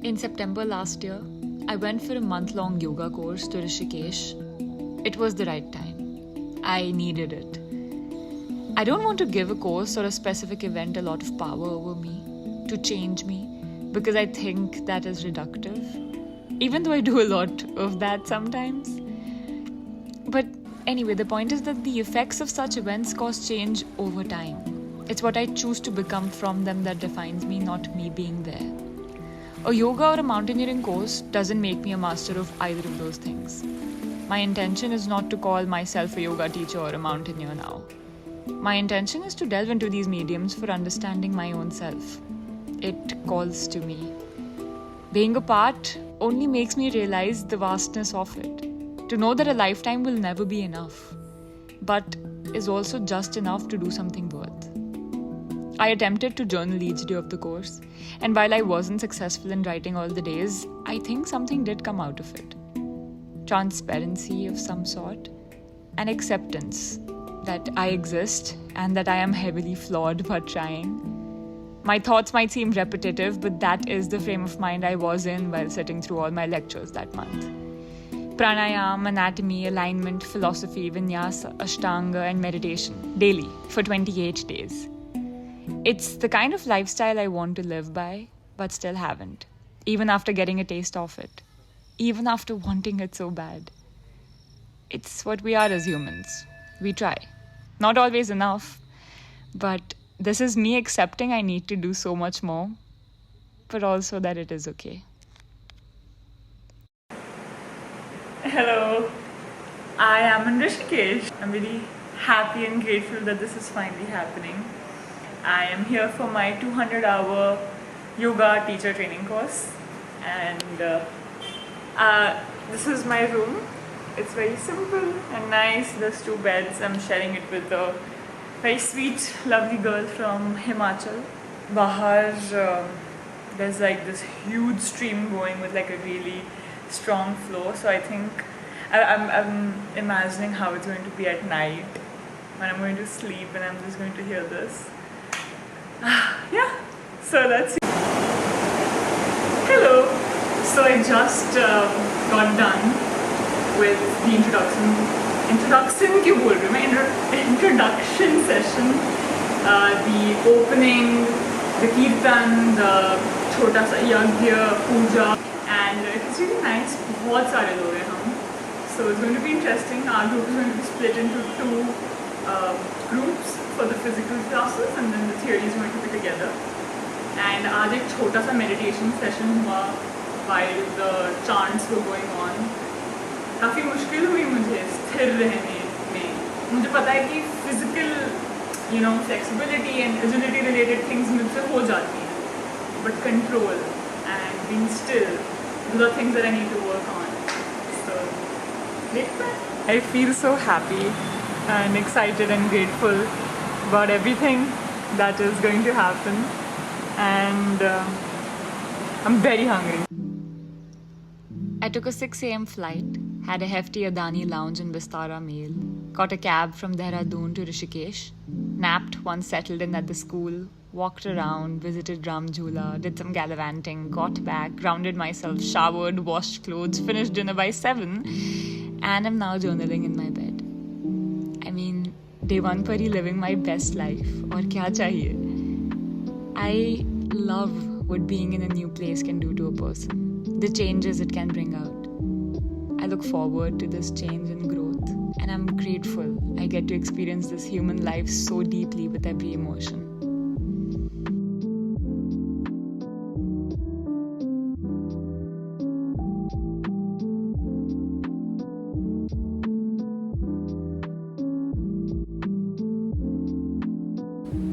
In September last year, I went for a month-long yoga course to Rishikesh. It was the right time. I needed it. I don't want to give a course or a specific event a lot of power over me, to change me, because I think that is reductive. Even though I do a lot of that sometimes. But anyway, the point is that the effects of such events cause change over time. It's what I choose to become from them that defines me, not me being there. A yoga or a mountaineering course doesn't make me a master of either of those things. My intention is not to call myself a yoga teacher or a mountaineer now. My intention is to delve into these mediums for understanding my own self. It calls to me. Being a part only makes me realize the vastness of it. To know that a lifetime will never be enough, but is also just enough to do something worth. I attempted to journal each day of the course, and while I wasn't successful in writing all the days, I think something did come out of it. Transparency of some sort, and acceptance that I exist and that I am heavily flawed but trying. My thoughts might seem repetitive, but that is the frame of mind I was in while sitting through all my lectures that month. Pranayam, anatomy, alignment, philosophy, vinyasa, ashtanga, and meditation daily for 28 days. It's the kind of lifestyle I want to live by, but still haven't, even after getting a taste of it, even after wanting it so bad. It's what we are as humans. We try. Not always enough, but this is me accepting I need to do so much more, but also that it is okay. Hello, I am in Rishikesh. I'm really happy and grateful that this is finally happening. I am here for my 200-hour yoga teacher training course, and this is my room. It's very simple and nice. There's 2 beds. I'm sharing it with a very sweet, lovely girl from Himachal. Bahar, there's like this huge stream going with like a really strong flow. So I think I'm imagining how it's going to be at night when I'm going to sleep and I'm just going to hear this. Yeah, so let's see. Hello. So I just got done with the introduction session, the opening, the kirtan, the chota sa yagya, puja, and it's really nice. बहुत सारे लोग हैं हम. So it's going to be interesting. Our group is going to be split into 2 groups for the physical classes, and then the theory is going to be together. And आज एक छोटा सा meditation session हुआ while the chants were going on. काफ़ी मुश्किल हुई मुझे स्थिर रहने में. मुझे पता है कि physical, flexibility and agility related things मुझसे हो जाती हैं, but control and being still, those are things that I need to work on. So, I feel so happy and excited and grateful about everything that is going to happen, and I'm very hungry. I took a 6 a.m. flight, had a hefty Adani lounge and Vistara meal, got a cab from Dehradun to Rishikesh, napped once settled in at the school, walked around, visited Ram Jhula, did some gallivanting, got back, grounded myself, showered, washed clothes, finished dinner by 7, and I'm now journaling in my bed. I mean, day 1 par hi living my best life. Aur kya chahiye? I love what being in a new place can do to a person. The changes it can bring out. I look forward to this change and growth, and I'm grateful I get to experience this human life so deeply with every emotion.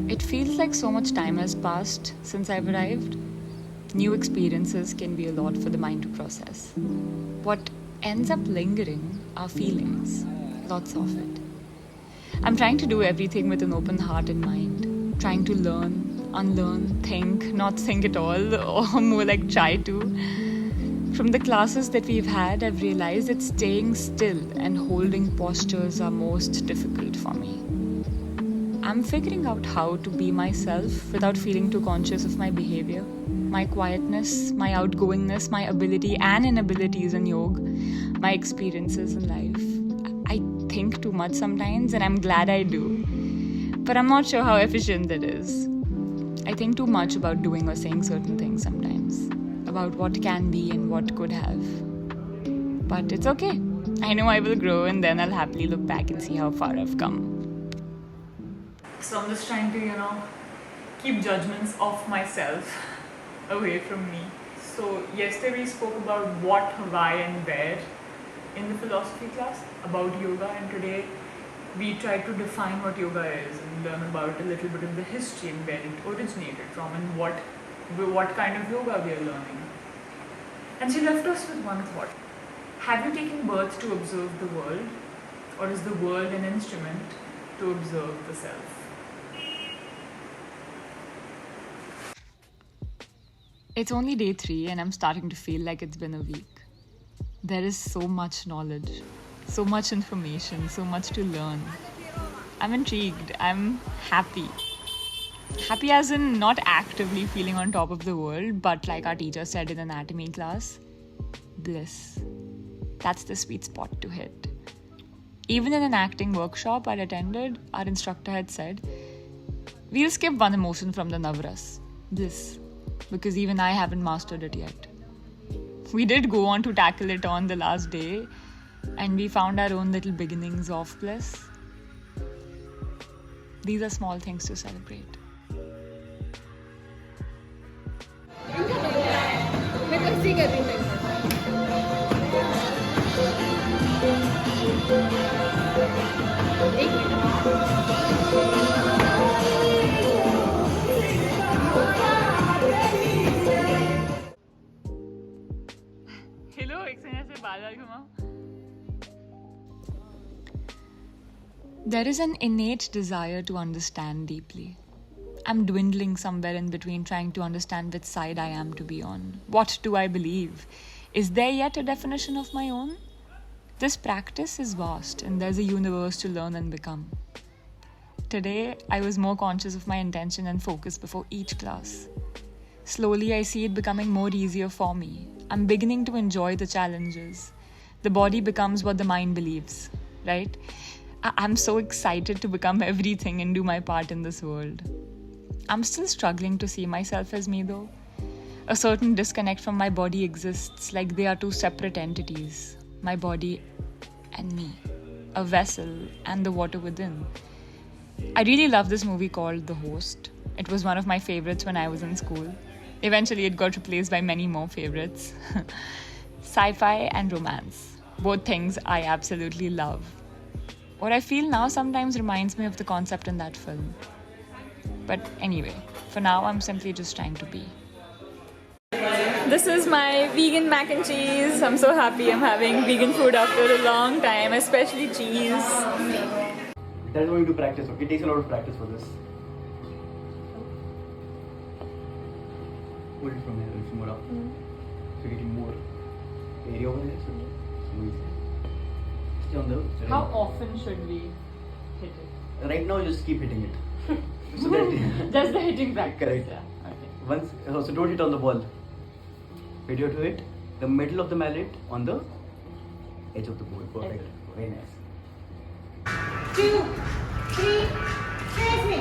It feels like so much time has passed since I've arrived. New experiences can be a lot for the mind to process. What ends up lingering are feelings, lots of it. I'm trying to do everything with an open heart and mind, trying to learn, unlearn, think, not think at all, or more like try to. From the classes that we've had, I've realized that staying still and holding postures are most difficult for me. I'm figuring out how to be myself without feeling too conscious of my behavior, my quietness, my outgoingness, my ability and inabilities in yoga, my experiences in life. I think too much sometimes, and I'm glad I do. But I'm not sure how efficient it is. I think too much about doing or saying certain things sometimes, about what can be and what could have. But it's okay. I know I will grow, and then I'll happily look back and see how far I've come. So I'm just trying to, keep judgments of myself away from me. So yesterday we spoke about what, why and where in the philosophy class about yoga, and today we try to define what yoga is and learn about a little bit of the history and where it originated from and what kind of yoga we are learning. And she left us with one thought. Have you taken birth to observe the world, or is the world an instrument to observe the self? It's only day 3 and I'm starting to feel like it's been a week. There is so much knowledge, so much information, so much to learn. I'm intrigued, I'm happy. Happy as in not actively feeling on top of the world, but like our teacher said in anatomy class, bliss. That's the sweet spot to hit. Even in an acting workshop I attended, our instructor had said, we'll skip one emotion from the Navras, bliss, because even I haven't mastered it yet. We did go on to tackle it on the last day, and we found our own little beginnings of bliss. These are small things to celebrate. Hello, एक से बादल घुमाओ. There is an innate desire to understand deeply. I'm dwindling somewhere in between trying to understand which side I am to be on. What do I believe? Is there yet a definition of my own? This practice is vast and there's a universe to learn and become. Today, I was more conscious of my intention and focus before each class. Slowly, I see it becoming more easier for me. I'm beginning to enjoy the challenges. The body becomes what the mind believes, right? I'm so excited to become everything and do my part in this world. I'm still struggling to see myself as me though. A certain disconnect from my body exists, like they are two separate entities. My body and me. A vessel and the water within. I really love this movie called The Host. It was one of my favorites when I was in school. Eventually it got replaced by many more favorites. Sci-fi and romance. Both things I absolutely love. What I feel now sometimes reminds me of the concept in that film. But anyway, for now I'm simply just trying to be. This is my vegan mac and cheese. I'm so happy I'm having vegan food after a long time, especially cheese. That's going to practice, okay? It takes a lot of practice for this. Hold it from here, a little more up. So getting more area over there. So stay on the... How often should we hit it? Right now, just keep hitting it. So that Just the hitting practice. Correct. Yeah. Okay. Once, so don't hit on the ball. When you have to hit the middle of the mallet on the edge of the ball. Perfect. Very nice. 2, 3, face me.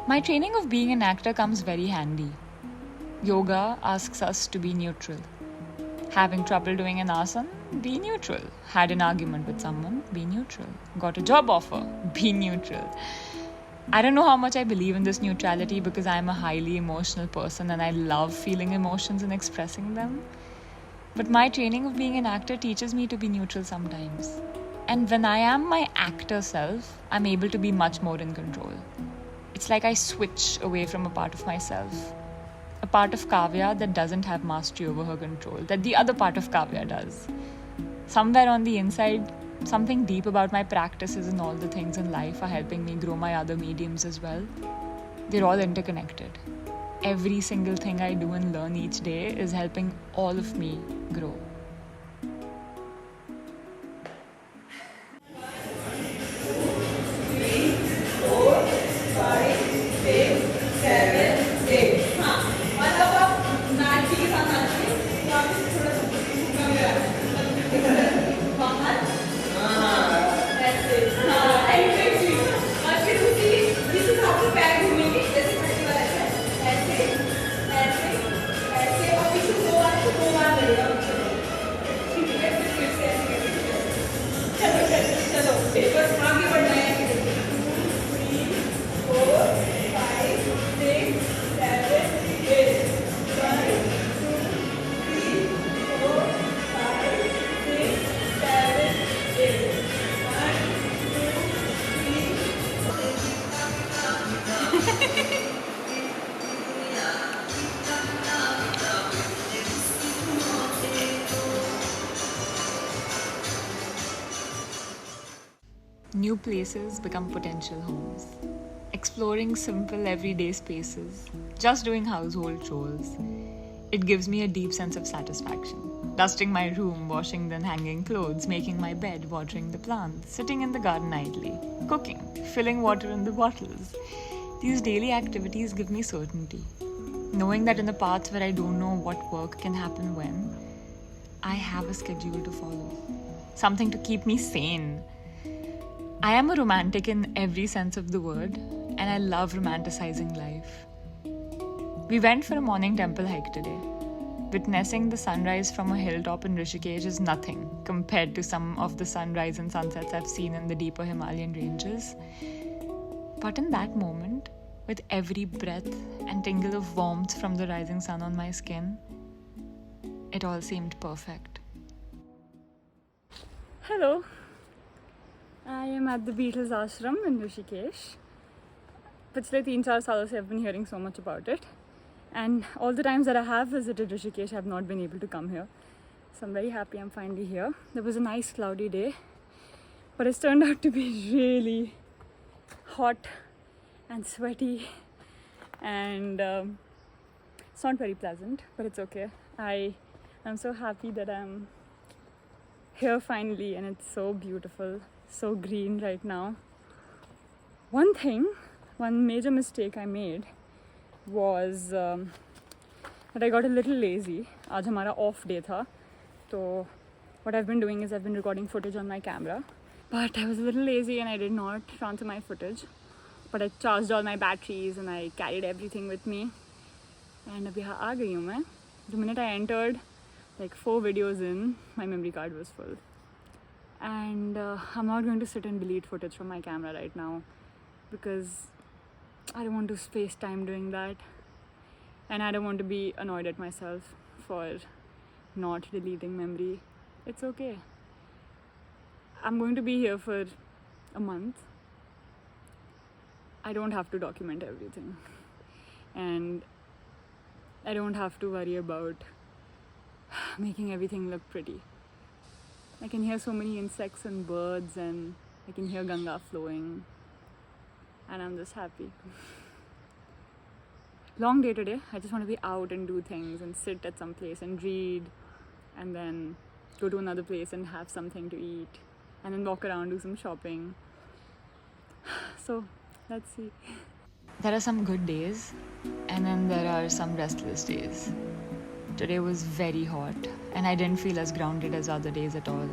My training of being an actor comes very handy. Yoga asks us to be neutral. Having trouble doing an asana? Be neutral. Had an argument with someone? Be neutral. Got a job offer? Be neutral. I don't know how much I believe in this neutrality because I'm a highly emotional person and I love feeling emotions and expressing them. But my training of being an actor teaches me to be neutral sometimes. And when I am my actor self, I'm able to be much more in control. It's like I switch away from a part of myself. A part of Kavya that doesn't have mastery over her control, that the other part of Kavya does. Somewhere on the inside, something deep about my practices and all the things in life are helping me grow my other mediums as well. They're all interconnected. Every single thing I do and learn each day is helping all of me grow. New places become potential homes. Exploring simple everyday spaces, just doing household chores. It gives me a deep sense of satisfaction. Dusting my room, washing then hanging clothes, making my bed, watering the plants, sitting in the garden idly, cooking, filling water in the bottles. These daily activities give me certainty. Knowing that in the paths where I don't know what work can happen when, I have a schedule to follow. Something to keep me sane. I am a romantic in every sense of the word, and I love romanticizing life. We went for a morning temple hike today. Witnessing the sunrise from a hilltop in Rishikesh is nothing compared to some of the sunrise and sunsets I've seen in the deeper Himalayan ranges. But in that moment, with every breath and tingle of warmth from the rising sun on my skin, it all seemed perfect. Hello. I am at the Beatles ashram in Rishikesh. पिछले 3-4 सालों से I've been hearing so much about it, and all the times that I have visited Rishikesh I have not been able to come here, so I'm very happy I'm finally here. There was a nice cloudy day, but it's turned out to be really hot and sweaty, and it's not very pleasant, but it's okay. I am so happy that I'm here finally, and it's so beautiful, so green right now. One major mistake I made was that I got a little lazy. आज हमारा off day था, so what I've been doing is I've been recording footage on my camera, but I was a little lazy and I did not transfer my footage. But I charged all my batteries and I carried everything with me, and अब यहाँ आ गई हूँ मैं. The minute I entered, like 4 videos in, my memory card was full. And I'm not going to sit and delete footage from my camera right now because I don't want to space time doing that, and I don't want to be annoyed at myself for not deleting memory. It's okay. I'm going to be here for a month. I don't have to document everything, and I don't have to worry about making everything look pretty. I can hear so many insects and birds, and I can hear Ganga flowing, and I'm just happy. Long day today. I just want to be out and do things and sit at some place and read, and then go to another place and have something to eat, and then walk around, do some shopping. So let's see. There are some good days, and then there are some restless days. Today was very hot, and I didn't feel as grounded as other days at all.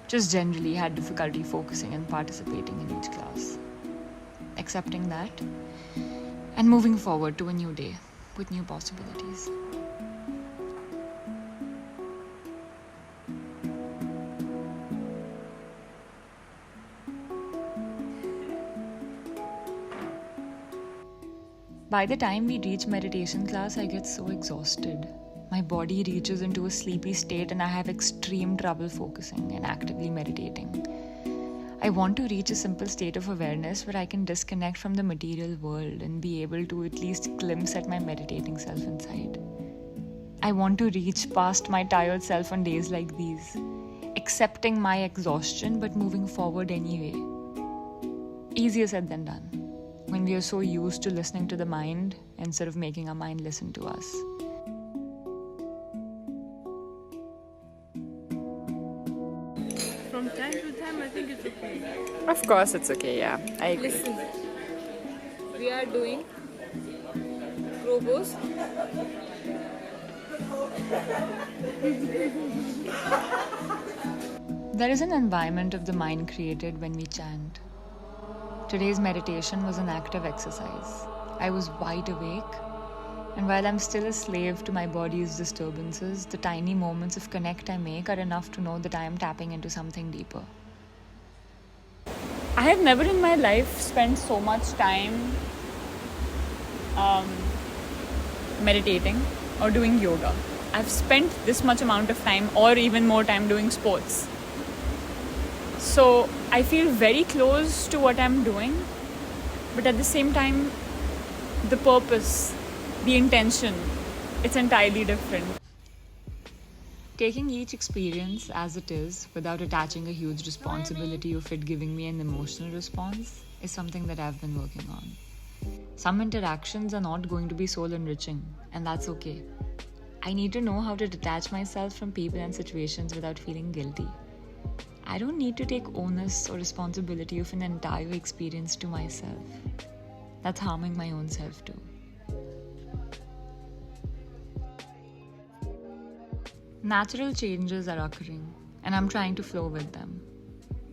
Just generally had difficulty focusing and participating in each class. Accepting that, and moving forward to a new day with new possibilities. By the time we reach meditation class, I get so exhausted. My body reaches into a sleepy state and I have extreme trouble focusing and actively meditating. I want to reach a simple state of awareness where I can disconnect from the material world and be able to at least glimpse at my meditating self inside. I want to reach past my tired self on days like these, accepting my exhaustion but moving forward anyway. Easier said than done, when we are so used to listening to the mind instead of making our mind listen to us. From time to time, I think it's okay. Of course, it's okay, yeah. I agree. Listen, we are doing robos. There is an environment of the mind created when we chant. Today's meditation was an active exercise. I was wide awake, and while I'm still a slave to my body's disturbances, the tiny moments of connect I make are enough to know that I am tapping into something deeper. I have never in my life spent so much time meditating or doing yoga. I've spent this much amount of time or even more time doing sports. So I feel very close to what I'm doing, but at the same time, the purpose, the intention, it's entirely different. Taking each experience as it is without attaching a huge responsibility of it giving me an emotional response is something that I've been working on. Some interactions are not going to be soul enriching, and that's okay. I need to know how to detach myself from people and situations without feeling guilty. I don't need to take onus or responsibility of an entire experience to myself. That's harming my own self too. Natural changes are occurring, and I'm trying to flow with them.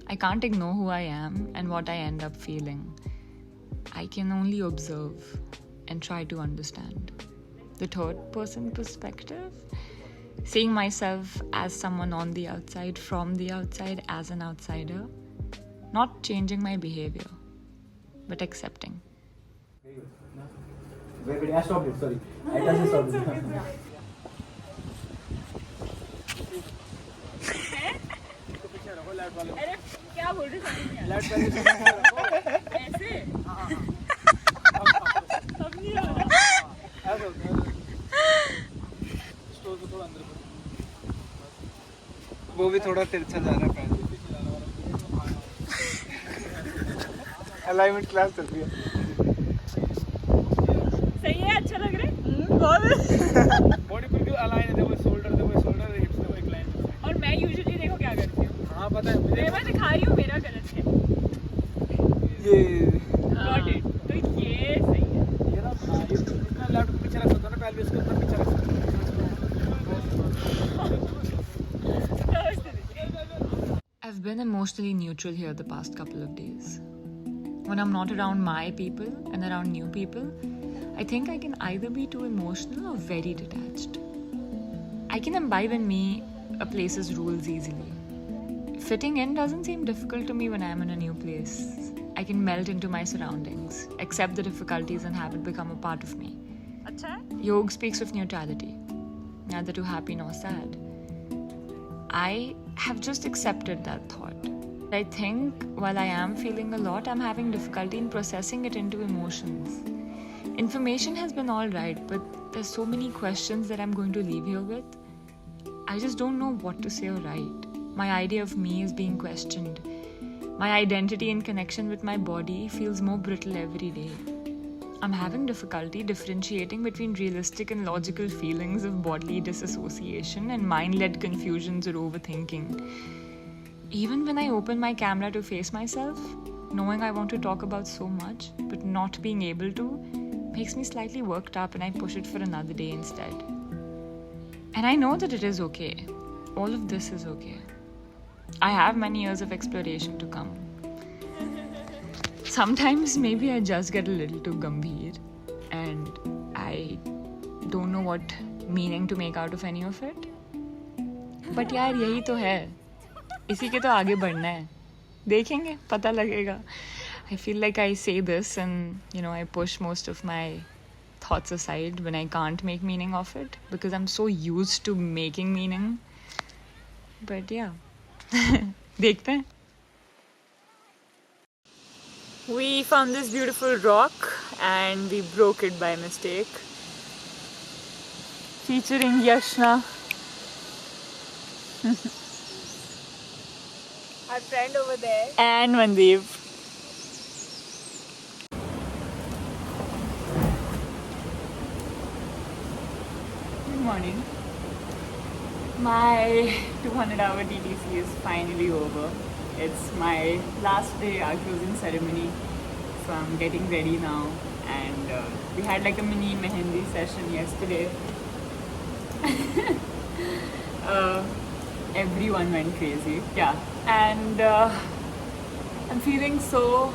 I can't ignore who I am and what I end up feeling. I can only observe and try to understand. The third person perspective, seeing myself as someone on the outside, from the outside, as an outsider, not changing my behavior, but accepting. Wait, I stopped it, sorry. I just stopped it. अरे क्या बोल रहे हैं? ऐसे? अब नहीं आ रहा। वो भी थोड़ा तिरछा जा रहा है पैर। अलाइनमेंट क्लास चल रही है। सही है, अच्छा लग रहा है। बहुत। बॉडी बिल्कुल अलाइन है, देखो शोल्डर हिप्स देखो एक लाइन। और मैं यूजुअली देखो क्या करती हूँ। हाँ पता है मुझे। मैं दिखा रही हूँ मेरा गलत है। ये Got it. तो ये सही है। ये ना इतना लेफ्ट पीछे रख सकते हो ना, पैर भी इसके ऊपर पीछे रख सकते हो। I've been emotionally neutral here the past couple of days. When I'm not around my people and around new people, I think I can either be too emotional or very detached. I can imbibe in me a place's rules easily. Fitting in doesn't seem difficult to me when I'm in a new place. I can melt into my surroundings, accept the difficulties and have it become a part of me. अच्छा है? Yoga speaks of neutrality, neither too happy nor sad. I have just accepted that thought. I think while I am feeling a lot, I'm having difficulty in processing it into emotions. Information has been all right, but there's so many questions that I'm going to leave here with. I just don't know what to say or write. My idea of me is being questioned. My identity and connection with my body feels more brittle every day. I'm having difficulty differentiating between realistic and logical feelings of bodily disassociation and mind-led confusions or overthinking. Even when I open my camera to face myself, knowing I want to talk about so much, but not being able to, makes me slightly worked up and I push it for another day instead. And I know that it is okay. All of this is okay. I have many years of exploration to come. Sometimes maybe I just get a little too gambhir and I don't know what meaning to make out of any of it. But यार यही तो है, इसी के तो आगे बढ़ना है, देखेंगे पता लगेगा. I feel like I say this and I push most of my thoughts aside when I can't make meaning of it because I'm so used to making meaning. But yeah, देखते हैं. We found this beautiful rock and we broke it by mistake. Featuring Yashna. Our friend over there. And Mandeep. Good morning. My 200-hour TTC is finally over. It's my last day, our closing ceremony. So I'm getting ready now. And we had like a mini mehendi session yesterday. Everyone went crazy. Yeah. And I'm feeling so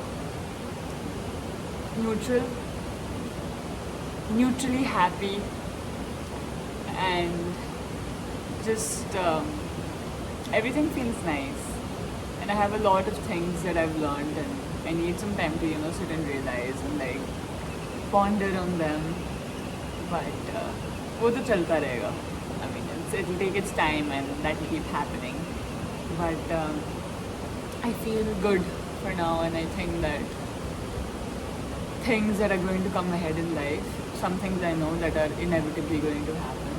neutrally happy, and just everything feels nice. And I have a lot of things that I've learned, and I need some time to sit and realize and like ponder on them. But वो तो चलता रहेगा. I mean, it'll take its time, and that will keep happening. But I feel good for now, and I think that things that are going to come ahead in life, some things I know that are inevitably going to happen,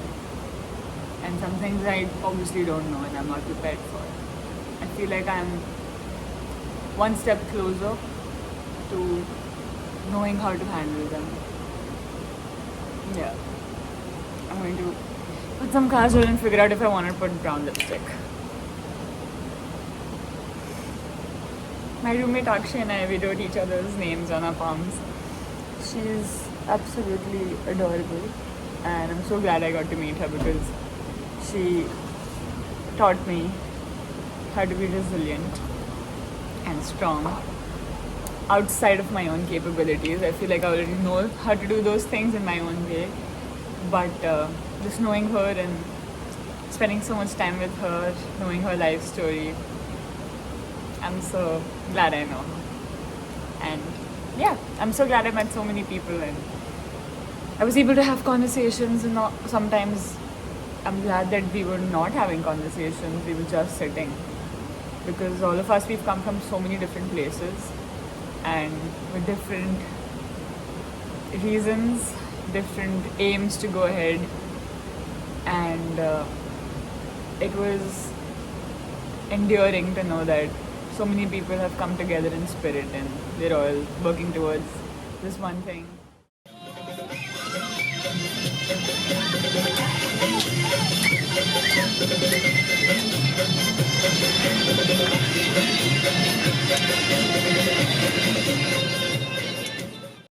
and some things I obviously don't know and I'm not prepared for. I feel like I'm one step closer to knowing how to handle them. Yeah. I'm going to put some kajal and figure out if I want to put brown lipstick. My roommate Akshay and I, we wrote each other's names on our palms. She's absolutely adorable, and I'm so glad I got to meet her because she taught me how to be resilient and strong outside of my own capabilities. I feel like I already know how to do those things in my own way, but just knowing her and spending so much time with her, knowing her life story, I'm so glad I know her. And yeah, I'm so glad I met so many people, and I was able to have conversations, and sometimes I'm glad that we were not having conversations, we were just sitting, because all of us, we've come from so many different places and with different reasons, different aims to go ahead, and it was endearing to know that so many people have come together in spirit and they're all working towards this one thing.